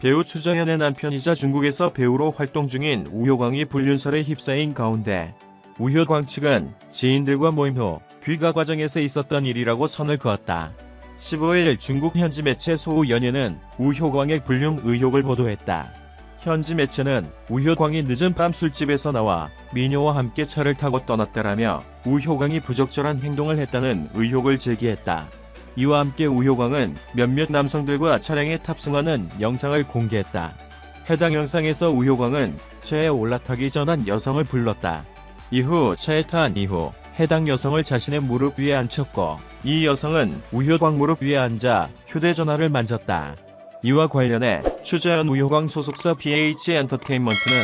배우 추정현의 남편이자 중국에서 배우로 활동 중인 우효광이 불륜설에 휩싸인 가운데 우효광 측은 지인들과 모임 후 귀가 과정에서 있었던 일이라고 선을 그었다. 15일 중국 현지 매체 소우연예는 우효광의 불륜 의혹을 보도했다. 현지 매체는 우효광이 늦은 밤 술집에서 나와 미녀와 함께 차를 타고 떠났다라며 우효광이 부적절한 행동을 했다는 의혹을 제기했다. 이와 함께 우효광은 몇몇 남성들과 차량에 탑승하는 영상을 공개했다. 해당 영상에서 우효광은 차에 올라타기 전 한 여성을 불렀다. 이후 차에 탄 이후 해당 여성을 자신의 무릎 위에 앉혔고 이 여성은 우효광 무릎 위에 앉아 휴대전화를 만졌다. 이와 관련해 추정현 우효광 소속사 BH엔터테인먼트는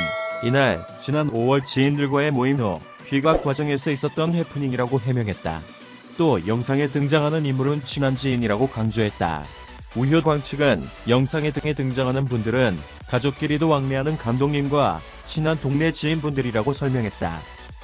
이날 지난 5월 지인들과의 모임 후 귀가 과정에서 있었던 해프닝이라고 해명했다. 또 영상에 등장하는 인물은 친한 지인이라고 강조했다. 우효광 측은 영상에 등장하는 분들은 가족끼리도 왕래하는 감독님과 친한 동네 지인분들이라고 설명했다.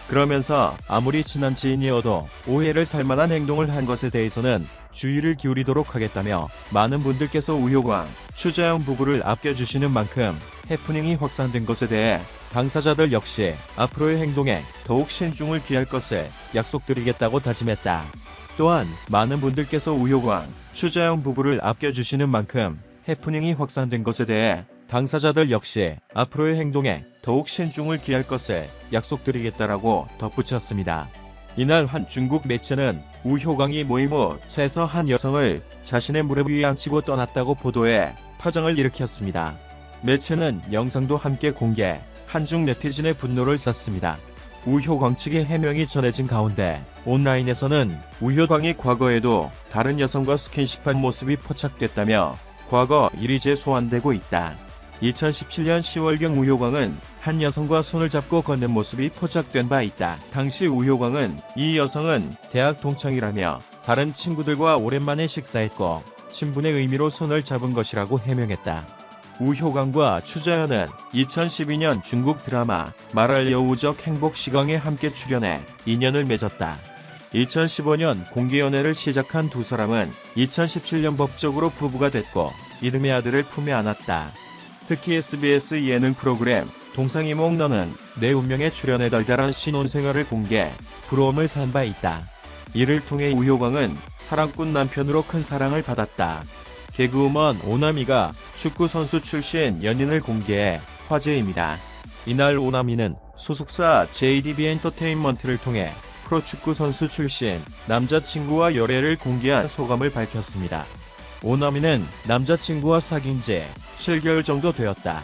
그러면서 아무리 친한 지인이어도 오해를 살만한 행동을 한 것에 대해서는 주의를 기울이도록 하겠다며 많은 분들께서 우효광, 추정현 부부를 아껴주시는 만큼 해프닝이 확산된 것에 대해 당사자들 역시 앞으로의 행동에 더욱 신중을 기할 것을 약속드리겠다고 다짐했다. 또한 많은 분들께서 우효광, 추정현 부부를 아껴주시는 만큼 해프닝이 확산된 것에 대해 당사자들 역시 앞으로의 행동에 더욱 신중을 기할 것을 약속드리겠다라고 덧붙였습니다. 이날 한 중국 매체는 우효광이 모임 후 차에서 한 여성을 자신의 무릎 위에 앉히고 떠났다고 보도해 파장을 일으켰습니다. 매체는 영상도 함께 공개, 한중 네티즌의 분노를 샀습니다. 우효광 측의 해명이 전해진 가운데 온라인에서는 우효광이 과거에도 다른 여성과 스킨십한 모습이 포착됐다며 과거 일이 재소환되고 있다. 2017년 10월경 우효광은 한 여성과 손을 잡고 걷는 모습이 포착된 바 있다. 당시 우효광은 이 여성은 대학 동창이라며 다른 친구들과 오랜만에 식사했고 친분의 의미로 손을 잡은 것이라고 해명했다. 우효광과 추정현은 2012년 중국 드라마 말할 여우적 행복 시광에 함께 출연해 인연을 맺었다. 2015년 공개연애를 시작한 두 사람은 2017년 법적으로 부부가 됐고 이듬해 아들을 품에 안았다. 특히 SBS 예능 프로그램 동상이몽 너는 내 운명에 출연해 달달한 신혼생활을 공개, 부러움을 산 바 있다. 이를 통해 우효광은 사랑꾼 남편으로 큰 사랑을 받았다. 개그우먼 오나미가 축구선수 출신 연인을 공개해 화제입니다. 이날 오나미는 소속사 JDB엔터테인먼트를 통해 프로축구 선수 출신 남자친구와 열애를 공개한 소감을 밝혔습니다. 오나미는 남자친구와 사귄 지 7개월 정도 되었다.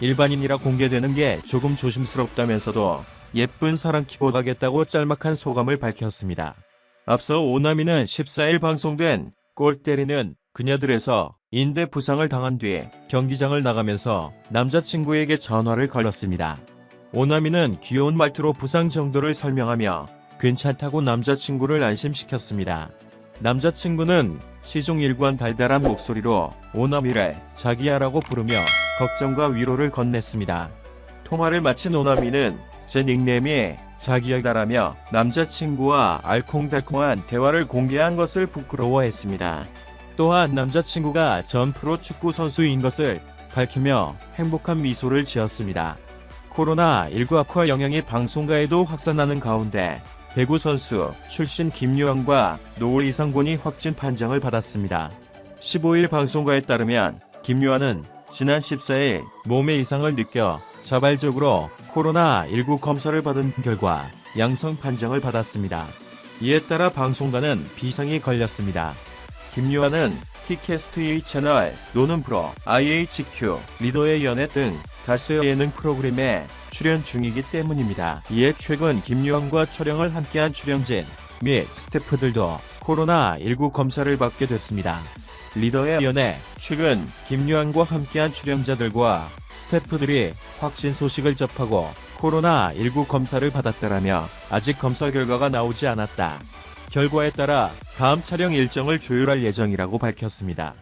일반인이라 공개되는 게 조금 조심스럽다면서도 예쁜 사랑 키보다겠다고 짤막한 소감을 밝혔습니다. 앞서 오나미는 14일 방송된 골 때리는 그녀들에서 인대 부상을 당한 뒤 경기장을 나가면서 남자친구에게 전화를 걸었습니다. 오나미는 귀여운 말투로 부상 정도를 설명하며 괜찮다고 남자친구를 안심시켰습니다. 남자친구는 시종일관 달달한 목소리로 오나미를 자기야라고 부르며 걱정과 위로를 건넸습니다. 통화를 마친 오나미는 제 닉네임이 자기야다라며 남자친구와 알콩달콩한 대화를 공개한 것을 부끄러워했습니다. 또한 남자친구가 전 프로 축구 선수인 것을 밝히며 행복한 미소를 지었습니다. 코로나19 악화 영향이 방송가에도 확산하는 가운데 배구 선수 출신 김요한과 노을 이상곤이 확진 판정을 받았습니다. 15일 방송가에 따르면 김요한은 지난 14일 몸에 이상을 느껴 자발적으로 코로나19 검사를 받은 결과 양성 판정을 받았습니다. 이에 따라 방송가는 비상이 걸렸습니다. 김요한은 티캐스트 채널 노는 프로, IHQ, 리더의 연애 등 다수의 예능 프로그램에 출연 중이기 때문입니다. 이에 최근 김요한과 촬영을 함께한 출연진 및 스태프들도 코로나19 검사를 받게 됐습니다. 리더의 연애, 최근 김요한과 함께한 출연자들과 스태프들이 확진 소식을 접하고 코로나19 검사를 받았다라며 아직 검사 결과가 나오지 않았다. 결과에 따라 다음 촬영 일정을 조율할 예정이라고 밝혔습니다.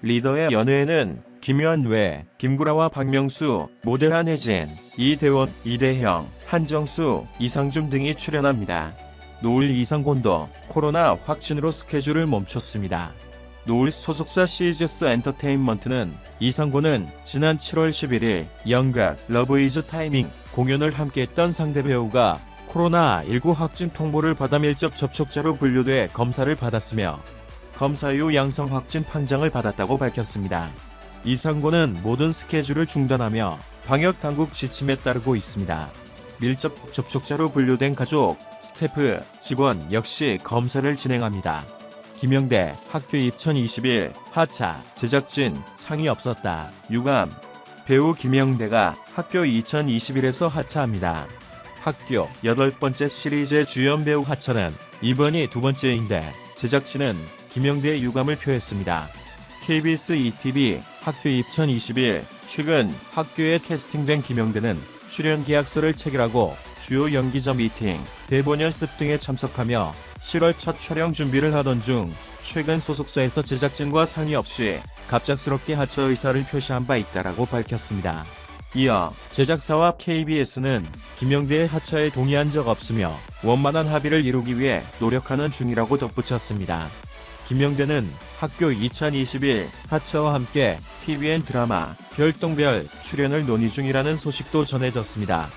리더의 연애에는 김요한 외 김구라와 박명수, 모델 한혜진, 이대원, 이대형, 한정수, 이상준 등이 출연합니다. 노을 이상곤도 코로나 확진으로 스케줄을 멈췄습니다. 노을 소속사 시즈스 엔터테인먼트는 이상곤은 지난 7월 11일 연극 러브 이즈 타이밍 공연을 함께했던 상대 배우가 코로나19 확진 통보를 받아 밀접 접촉자로 분류돼 검사를 받았으며 검사 이후 양성 확진 판정을 받았다고 밝혔습니다. 이상곤은 모든 스케줄을 중단하며 방역 당국 지침에 따르고 있습니다. 밀접 접촉자로 분류된 가족, 스태프, 직원 역시 검사를 진행합니다. 김영대 학교 2021 하차 제작진 상의 없었다. 유감 배우 김영대가 학교 2021에서 하차합니다. 학교 8번째 시리즈의 주연 배우 하차는 이번이 2번째인데 제작진은 김영대의 유감을 표했습니다. KBS ETV 학교 2021 최근 학교에 캐스팅된 김영대는 출연 계약서를 체결하고 주요 연기자 미팅, 대본 연습 등에 참석하며 7월 첫 촬영 준비를 하던 중 최근 소속사에서 제작진과 상의 없이 갑작스럽게 하차 의사를 표시한 바 있다라고 밝혔습니다. 이어 제작사와 KBS는 김영대의 하차에 동의한 적 없으며 원만한 합의를 이루기 위해 노력하는 중이라고 덧붙였습니다. 김영대는 학교 2021 하차와 함께 TVN 드라마 별똥별 출연을 논의 중이라는 소식도 전해졌습니다.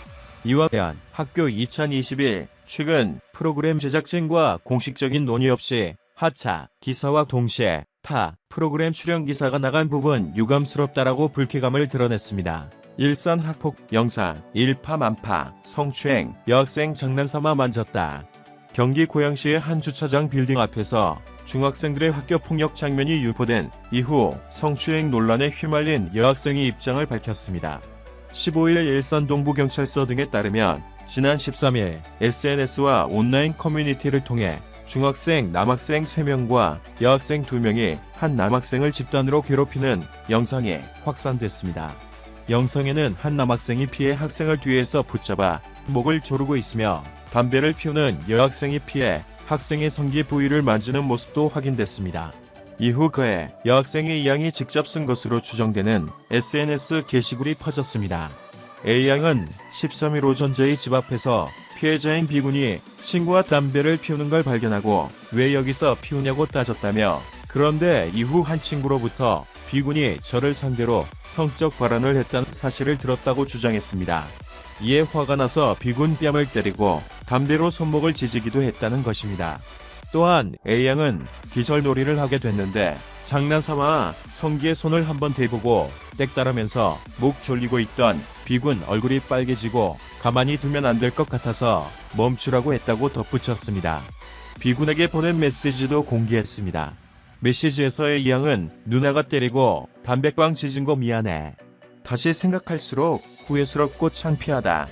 이와 대한 학교 2021 최근 프로그램 제작진과 공식적인 논의 없이 하차 기사와 동시에 타 프로그램 출연 기사가 나간 부분 유감스럽다라고 불쾌감을 드러냈습니다. 일산 학폭 영상 일파만파 성추행 여학생 장난삼아 만졌다. 경기 고양시의 한 주차장 빌딩 앞에서 중학생들의 학교 폭력 장면이 유포된 이후 성추행 논란에 휘말린 여학생이 입장을 밝혔습니다. 15일 일산 동부경찰서 등에 따르면 지난 13일 SNS와 온라인 커뮤니티를 통해 중학생 남학생 3명과 여학생 2명이 한 남학생을 집단으로 괴롭히는 영상이 확산됐습니다. 영상에는 한 남학생이 피해 학생을 뒤에서 붙잡아 목을 조르고 있으며 담배를 피우는 여학생이 피해 학생의 성기 부위를 만지는 모습도 확인됐습니다. 이후 그의 여학생의 A양이 직접 쓴 것으로 추정되는 SNS 게시글이 퍼졌습니다. A양은 13일 오전 저희 집 앞에서 피해자인 B군이 친구와 담배를 피우는 걸 발견하고 왜 여기서 피우냐고 따졌다며 그런데 이후 한 친구로부터 B군이 저를 상대로 성적 발언을 했다는 사실을 들었다고 주장했습니다. 이에 화가 나서 B군 뺨을 때리고 담배로 손목을 지지기도 했다는 것입니다. 또한 A양은 기절놀이를 하게 됐는데 장난삼아 성기에 손을 한번 대보고 떽 따르면서 목 졸리고 있던 B군 얼굴이 빨개지고 가만히 두면 안 될 것 같아서 멈추라고 했다고 덧붙였습니다. B군에게 보낸 메시지도 공개했습니다. 메시지에서 A양은 누나가 때리고 담배꽝 지진 거 미안해. 다시 생각할수록 후회스럽고 창피하다.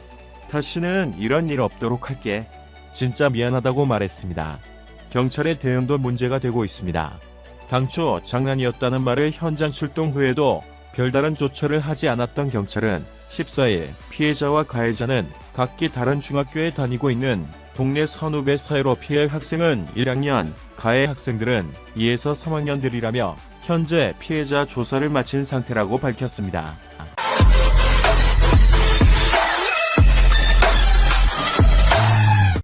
다시는 이런 일 없도록 할게. 진짜 미안하다고 말했습니다. 경찰의 대응도 문제가 되고 있습니다. 당초 장난이었다는 말을 현장 출동 후에도 별다른 조처를 하지 않았던 경찰은 14일 피해자와 가해자는 각기 다른 중학교에 다니고 있는 동네 선후배 사이로 피해 학생은 1학년, 가해 학생들은 2에서 3학년들이라며 현재 피해자 조사를 마친 상태라고 밝혔습니다.